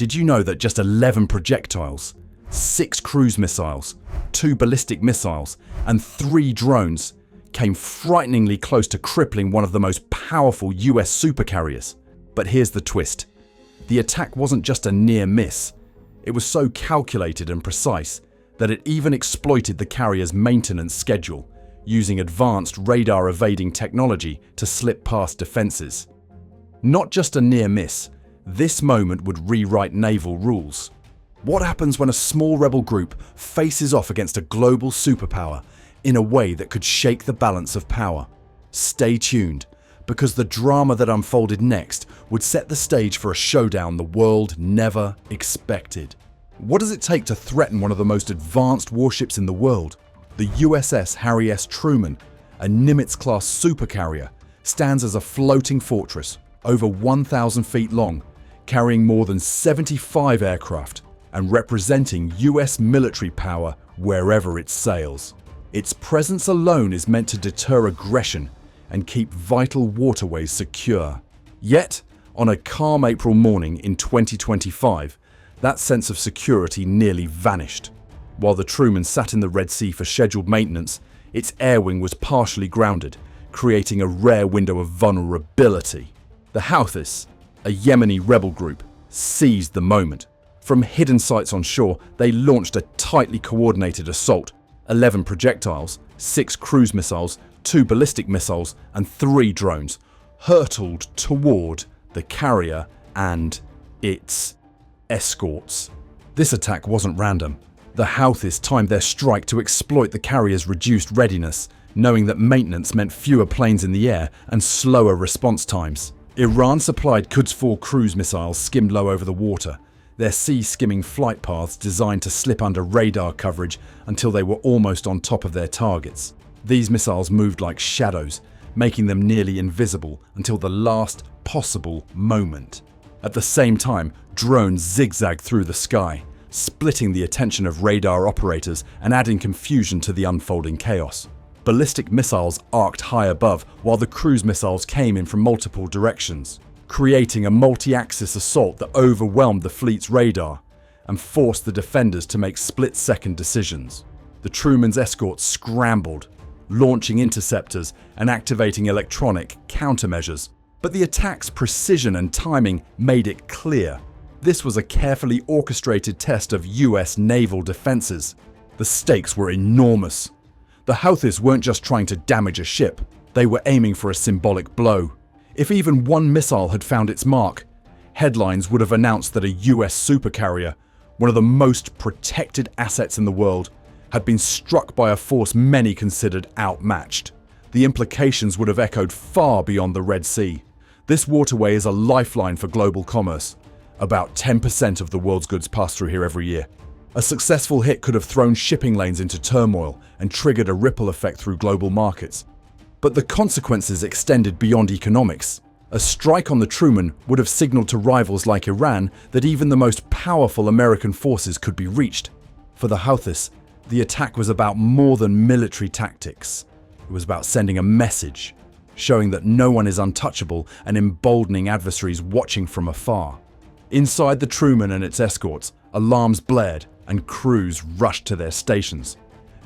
Did you know that just 11 projectiles, 6 cruise missiles, 2 ballistic missiles, and 3 drones came frighteningly close to crippling one of the most powerful US supercarriers? But here's the twist. The attack wasn't just a near miss. It was so calculated and precise that it even exploited the carrier's maintenance schedule, using advanced radar-evading technology to slip past defenses. Not just a near miss, this moment would rewrite naval rules. What happens when a small rebel group faces off against a global superpower in a way that could shake the balance of power? Stay tuned, because the drama that unfolded next would set the stage for a showdown the world never expected. What does it take to threaten one of the most advanced warships in the world? The USS Harry S. Truman, a Nimitz-class supercarrier, stands as a floating fortress, over 1,000 feet long, carrying more than 75 aircraft and representing US military power wherever it sails. Its presence alone is meant to deter aggression and keep vital waterways secure. Yet, on a calm April morning in 2025, that sense of security nearly vanished. While the Truman sat in the Red Sea for scheduled maintenance, its air wing was partially grounded, creating a rare window of vulnerability. The Houthis, a Yemeni rebel group, seized the moment. From hidden sites on shore, they launched a tightly coordinated assault. 11 projectiles, 6 cruise missiles, 2 ballistic missiles, and 3 drones hurtled toward the carrier and its escorts. This attack wasn't random. The Houthis timed their strike to exploit the carrier's reduced readiness, knowing that maintenance meant fewer planes in the air and slower response times. Iran-supplied Quds 4 cruise missiles skimmed low over the water, their sea-skimming flight paths designed to slip under radar coverage until they were almost on top of their targets. These missiles moved like shadows, making them nearly invisible until the last possible moment. At the same time, drones zigzagged through the sky, splitting the attention of radar operators and adding confusion to the unfolding chaos. Ballistic missiles arced high above, while the cruise missiles came in from multiple directions, creating a multi-axis assault that overwhelmed the fleet's radar and forced the defenders to make split-second decisions. The Truman's escorts scrambled, launching interceptors and activating electronic countermeasures. But the attack's precision and timing made it clear. This was a carefully orchestrated test of US naval defenses. The stakes were enormous. The Houthis weren't just trying to damage a ship, they were aiming for a symbolic blow. If even one missile had found its mark, headlines would have announced that a US supercarrier, one of the most protected assets in the world, had been struck by a force many considered outmatched. The implications would have echoed far beyond the Red Sea. This waterway is a lifeline for global commerce. About 10% of the world's goods pass through here every year. A successful hit could have thrown shipping lanes into turmoil and triggered a ripple effect through global markets. But the consequences extended beyond economics. A strike on the Truman would have signaled to rivals like Iran that even the most powerful American forces could be reached. For the Houthis, the attack was about more than military tactics. It was about sending a message, showing that no one is untouchable and emboldening adversaries watching from afar. Inside the Truman and its escorts, alarms blared and crews rushed to their stations.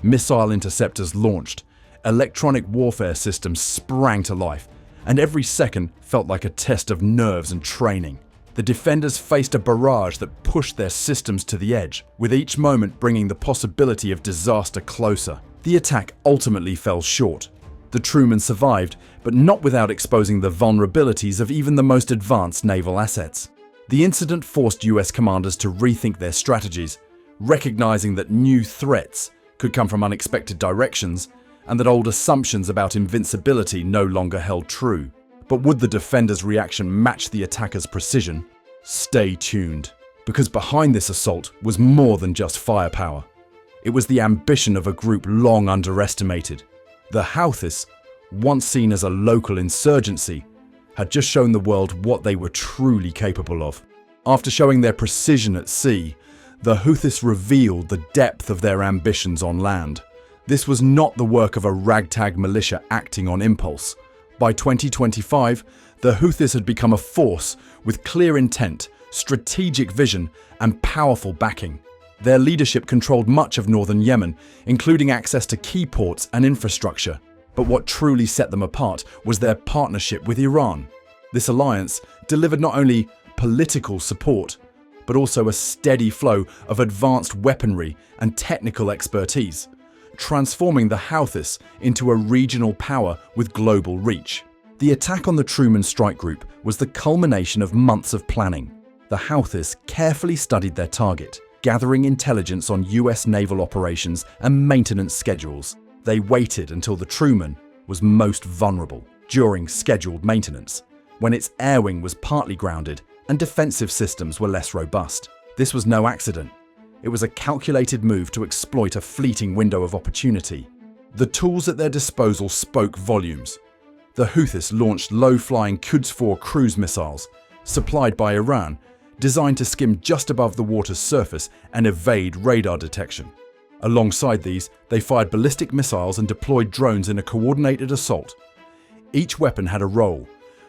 Missile interceptors launched, electronic warfare systems sprang to life, and every second felt like a test of nerves and training. The defenders faced a barrage that pushed their systems to the edge, with each moment bringing the possibility of disaster closer. The attack ultimately fell short. The Truman survived, but not without exposing the vulnerabilities of even the most advanced naval assets. The incident forced US commanders to rethink their strategies, recognizing that new threats could come from unexpected directions and that old assumptions about invincibility no longer held true. But would the defenders' reaction match the attacker's precision? Stay tuned, because behind this assault was more than just firepower. It was the ambition of a group long underestimated. The Houthis, once seen as a local insurgency, had just shown the world what they were truly capable of. After showing their precision at sea, the Houthis revealed the depth of their ambitions on land. This was not the work of a ragtag militia acting on impulse. By 2025, the Houthis had become a force with clear intent, strategic vision, and powerful backing. Their leadership controlled much of northern Yemen, including access to key ports and infrastructure. But what truly set them apart was their partnership with Iran. This alliance delivered not only political support, but also a steady flow of advanced weaponry and technical expertise, transforming the Houthis into a regional power with global reach. The attack on the Truman strike group was the culmination of months of planning. The Houthis carefully studied their target, gathering intelligence on US naval operations and maintenance schedules. They waited until the Truman was most vulnerable during scheduled maintenance, when its air wing was partly grounded and defensive systems were less robust. This was no accident. It was a calculated move to exploit a fleeting window of opportunity. The tools at their disposal spoke volumes. The Houthis launched low-flying Quds 4 cruise missiles, supplied by Iran, designed to skim just above the water's surface and evade radar detection. Alongside these, they fired ballistic missiles and deployed drones in a coordinated assault. Each weapon had a role.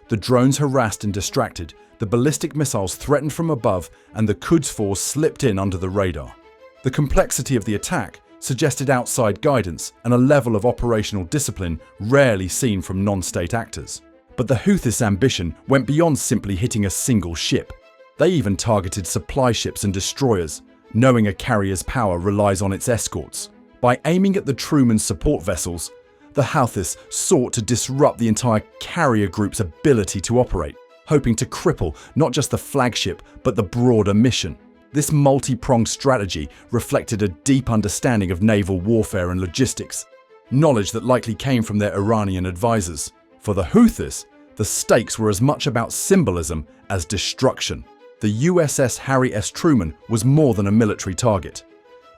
The drones harassed and distracted, the ballistic missiles threatened from above, and the Quds 4 slipped in under the radar. The complexity of the attack suggested outside guidance and a level of operational discipline rarely seen from non-state actors. But the Houthis' ambition went beyond simply hitting a single ship. They even targeted supply ships and destroyers, knowing a carrier's power relies on its escorts. By aiming at the Truman support vessels, the Houthis sought to disrupt the entire carrier group's ability to operate, hoping to cripple not just the flagship but the broader mission. This multi-pronged strategy reflected a deep understanding of naval warfare and logistics, knowledge that likely came from their Iranian advisors. For the Houthis, the stakes were as much about symbolism as destruction. The USS Harry S. Truman was more than a military target.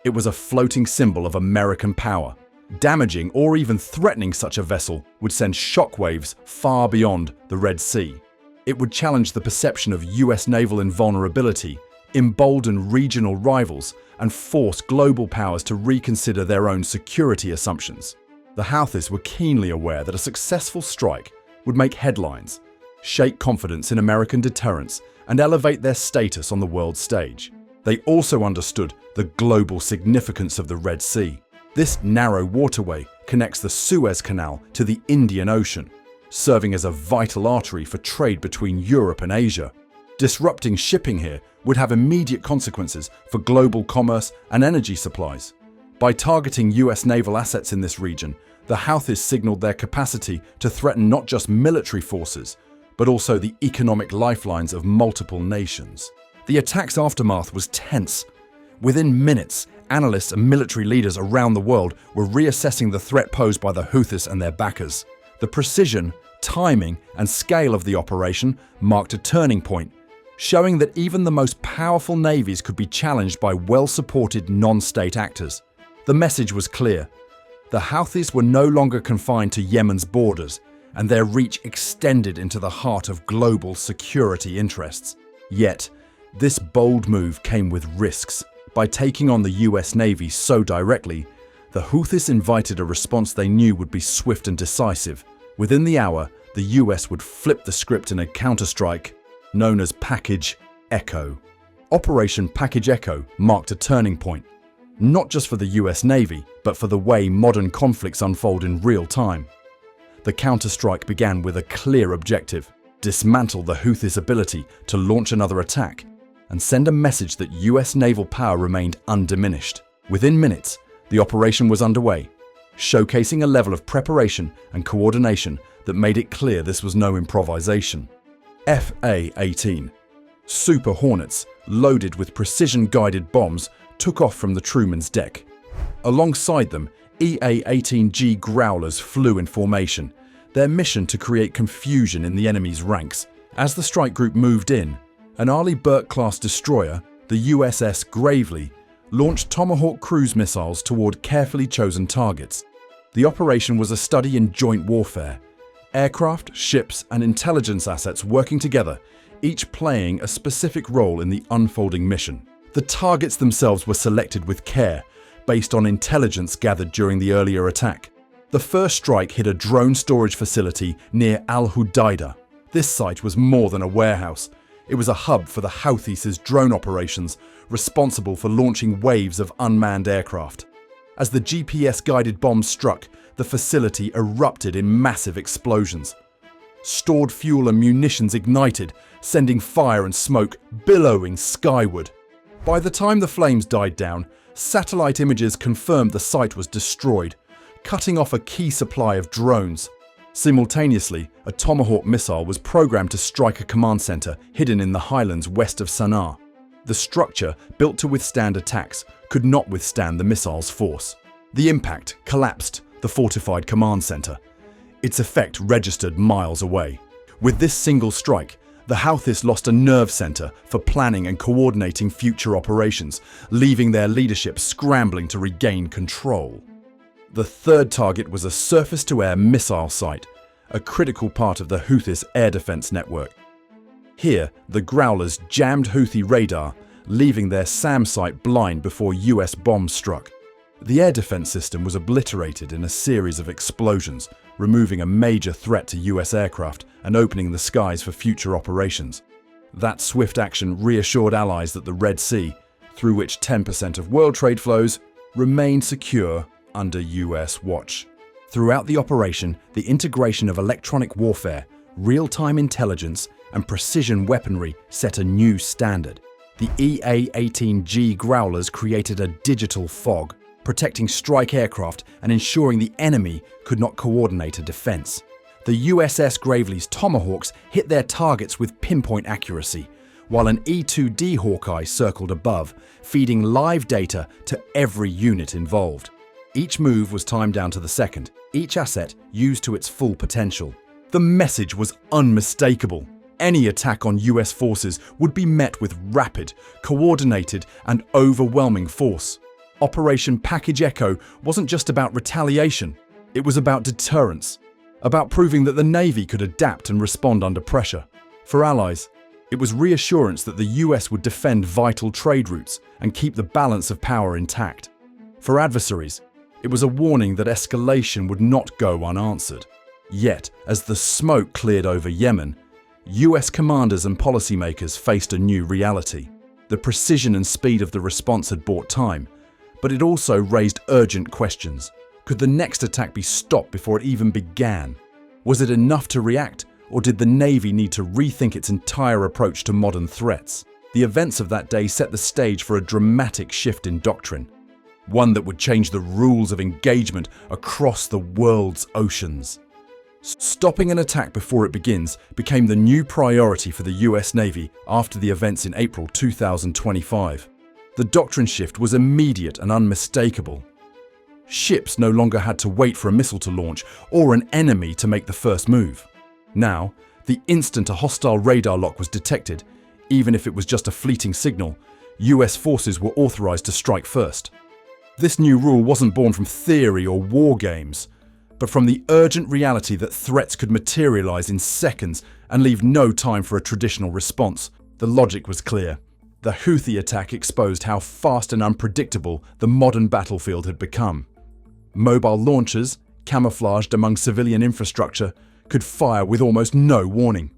It was a floating symbol of American power. Damaging or even threatening such a vessel would send shockwaves far beyond the Red Sea. It would challenge the perception of US naval invulnerability, embolden regional rivals, and force global powers to reconsider their own security assumptions. The Houthis were keenly aware that a successful strike would make headlines, shake confidence in American deterrence, and elevate their status on the world stage. They also understood the global significance of the Red Sea. This narrow waterway connects the Suez Canal to the Indian Ocean, serving as a vital artery for trade between Europe and Asia. Disrupting shipping here would have immediate consequences for global commerce and energy supplies. By targeting US naval assets in this region, the Houthis signaled their capacity to threaten not just military forces, but also the economic lifelines of multiple nations. The attack's aftermath was tense. Within minutes, analysts and military leaders around the world were reassessing the threat posed by the Houthis and their backers. The precision, timing, and scale of the operation marked a turning point, showing that even the most powerful navies could be challenged by well-supported non-state actors. The message was clear. The Houthis were no longer confined to Yemen's borders, and their reach extended into the heart of global security interests. Yet, this bold move came with risks. By taking on the US Navy so directly, the Houthis invited a response they knew would be swift and decisive. Within the hour, the US would flip the script in a counterstrike known as Package Echo. Operation Package Echo marked a turning point, not just for the US Navy, but for the way modern conflicts unfold in real time. The counterstrike began with a clear objective: dismantle the Houthis' ability to launch another attack and send a message that US naval power remained undiminished. Within minutes, the operation was underway, showcasing a level of preparation and coordination that made it clear this was no improvisation. FA-18, Super Hornets, loaded with precision-guided bombs, took off from the Truman's deck. Alongside them, EA-18G Growlers flew in formation, their mission to create confusion in the enemy's ranks. As the strike group moved in, an Arleigh Burke-class destroyer, the USS Gravely, launched Tomahawk cruise missiles toward carefully chosen targets. The operation was a study in joint warfare, aircraft, ships, and intelligence assets working together, each playing a specific role in the unfolding mission. The targets themselves were selected with care, based on intelligence gathered during the earlier attack. The first strike hit a drone storage facility near Al Hudaydah. This site was more than a warehouse. It was a hub for the Houthis' drone operations, responsible for launching waves of unmanned aircraft. As the GPS-guided bombs struck, the facility erupted in massive explosions. Stored fuel and munitions ignited, sending fire and smoke billowing skyward. By the time the flames died down, satellite images confirmed the site was destroyed, cutting off a key supply of drones. Simultaneously, a Tomahawk missile was programmed to strike a command center hidden in the highlands west of Sana'a. The structure, built to withstand attacks, could not withstand the missile's force. The impact collapsed the fortified command center. Its effect registered miles away. With this single strike, the Houthis lost a nerve center for planning and coordinating future operations, leaving their leadership scrambling to regain control. The third target was a surface-to-air missile site, a critical part of the Houthis' air defense network. Here, the Growlers jammed Houthi radar, leaving their SAM site blind before US bombs struck. The air defense system was obliterated in a series of explosions, removing a major threat to US aircraft and opening the skies for future operations. That swift action reassured allies that the Red Sea, through which 10% of world trade flows, remained secure under US watch. Throughout the operation, the integration of electronic warfare, real-time intelligence, and precision weaponry set a new standard. The EA-18G Growlers created a digital fog, protecting strike aircraft and ensuring the enemy could not coordinate a defense. The USS Gravely's Tomahawks hit their targets with pinpoint accuracy, while an E-2D Hawkeye circled above, feeding live data to every unit involved. Each move was timed down to the second, each asset used to its full potential. The message was unmistakable. Any attack on US forces would be met with rapid, coordinated, and overwhelming force. Operation Package Echo wasn't just about retaliation, it was about deterrence, about proving that the Navy could adapt and respond under pressure. For allies, it was reassurance that the US would defend vital trade routes and keep the balance of power intact. For adversaries, it was a warning that escalation would not go unanswered. Yet, as the smoke cleared over Yemen, US commanders and policymakers faced a new reality. The precision and speed of the response had bought time, but it also raised urgent questions. Could the next attack be stopped before it even began? Was it enough to react, or did the Navy need to rethink its entire approach to modern threats? The events of that day set the stage for a dramatic shift in doctrine, one that would change the rules of engagement across the world's oceans. Stopping an attack before it begins became the new priority for the US Navy after the events in April 2025. The doctrine shift was immediate and unmistakable. Ships no longer had to wait for a missile to launch or an enemy to make the first move. Now, the instant a hostile radar lock was detected, even if it was just a fleeting signal, US forces were authorized to strike first. This new rule wasn't born from theory or war games, but from the urgent reality that threats could materialize in seconds and leave no time for a traditional response. The logic was clear. The Houthi attack exposed how fast and unpredictable the modern battlefield had become. Mobile launchers, camouflaged among civilian infrastructure, could fire with almost no warning.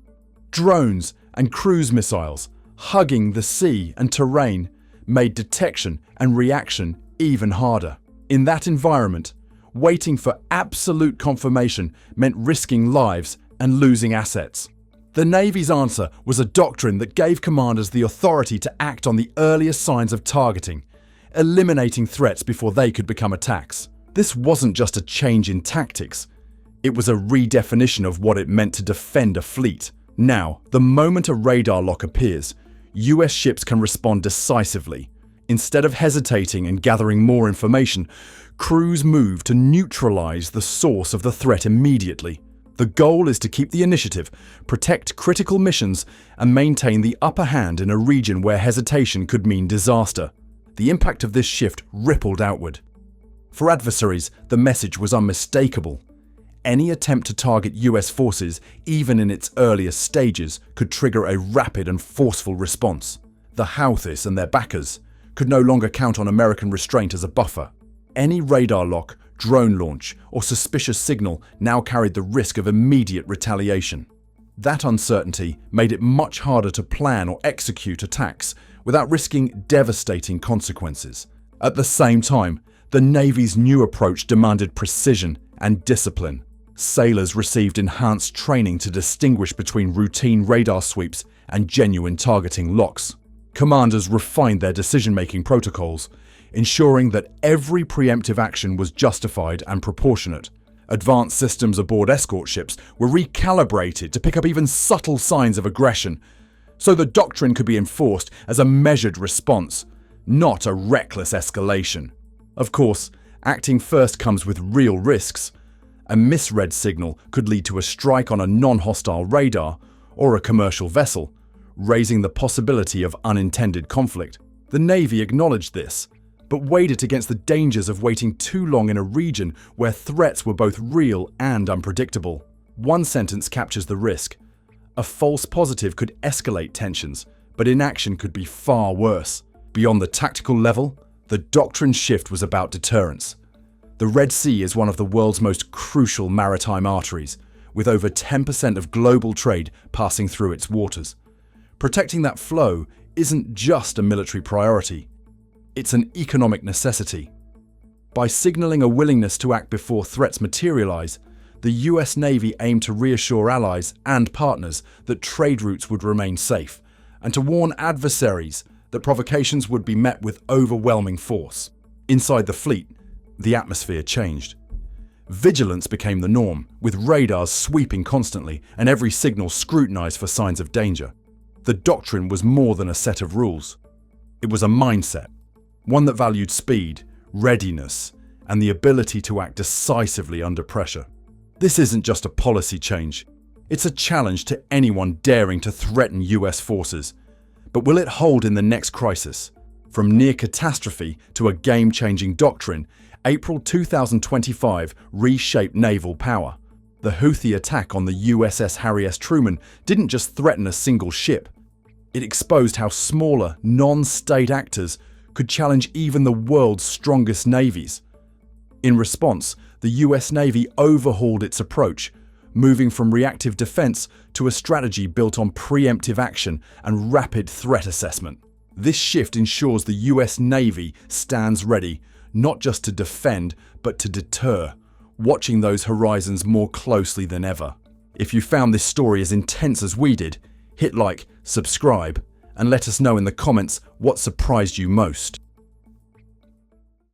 Drones and cruise missiles, hugging the sea and terrain, made detection and reaction even harder. In that environment, waiting for absolute confirmation meant risking lives and losing assets. The Navy's answer was a doctrine that gave commanders the authority to act on the earliest signs of targeting, eliminating threats before they could become attacks. This wasn't just a change in tactics, it was a redefinition of what it meant to defend a fleet. Now, the moment a radar lock appears, US ships can respond decisively. Instead of hesitating and gathering more information, crews move to neutralize the source of the threat immediately. The goal is to keep the initiative, protect critical missions, and maintain the upper hand in a region where hesitation could mean disaster. The impact of this shift rippled outward. For adversaries, the message was unmistakable. Any attempt to target US forces, even in its earliest stages, could trigger a rapid and forceful response. The Houthis and their backers could no longer count on American restraint as a buffer. Any radar lock, drone launch, or suspicious signal now carried the risk of immediate retaliation. That uncertainty made it much harder to plan or execute attacks without risking devastating consequences. At the same time, the Navy's new approach demanded precision and discipline. Sailors received enhanced training to distinguish between routine radar sweeps and genuine targeting locks. Commanders refined their decision-making protocols, ensuring that every preemptive action was justified and proportionate. Advanced systems aboard escort ships were recalibrated to pick up even subtle signs of aggression, so the doctrine could be enforced as a measured response, not a reckless escalation. Of course, acting first comes with real risks. A misread signal could lead to a strike on a non-hostile radar or a commercial vessel, raising the possibility of unintended conflict. The Navy acknowledged this, but weighed it against the dangers of waiting too long in a region where threats were both real and unpredictable. One sentence captures the risk. A false positive could escalate tensions, but inaction could be far worse. Beyond the tactical level, the doctrine shift was about deterrence. The Red Sea is one of the world's most crucial maritime arteries, with over 10% of global trade passing through its waters. Protecting that flow isn't just a military priority. It's an economic necessity. By signaling a willingness to act before threats materialize, the US Navy aimed to reassure allies and partners that trade routes would remain safe, and to warn adversaries that provocations would be met with overwhelming force. Inside the fleet, the atmosphere changed. Vigilance became the norm, with radars sweeping constantly and every signal scrutinized for signs of danger. The doctrine was more than a set of rules. It was a mindset, one that valued speed, readiness, and the ability to act decisively under pressure. This isn't just a policy change. It's a challenge to anyone daring to threaten US forces. But will it hold in the next crisis? From near catastrophe to a game-changing doctrine, April 2025 reshaped naval power. The Houthi attack on the USS Truman didn't just threaten a single ship. It exposed how smaller, non-state actors could challenge even the world's strongest navies. In response, the US Navy overhauled its approach, moving from reactive defense to a strategy built on preemptive action and rapid threat assessment. This shift ensures the US Navy stands ready, not just to defend, but to deter, watching those horizons more closely than ever. If you found this story as intense as we did, hit like, subscribe, and let us know in the comments what surprised you most.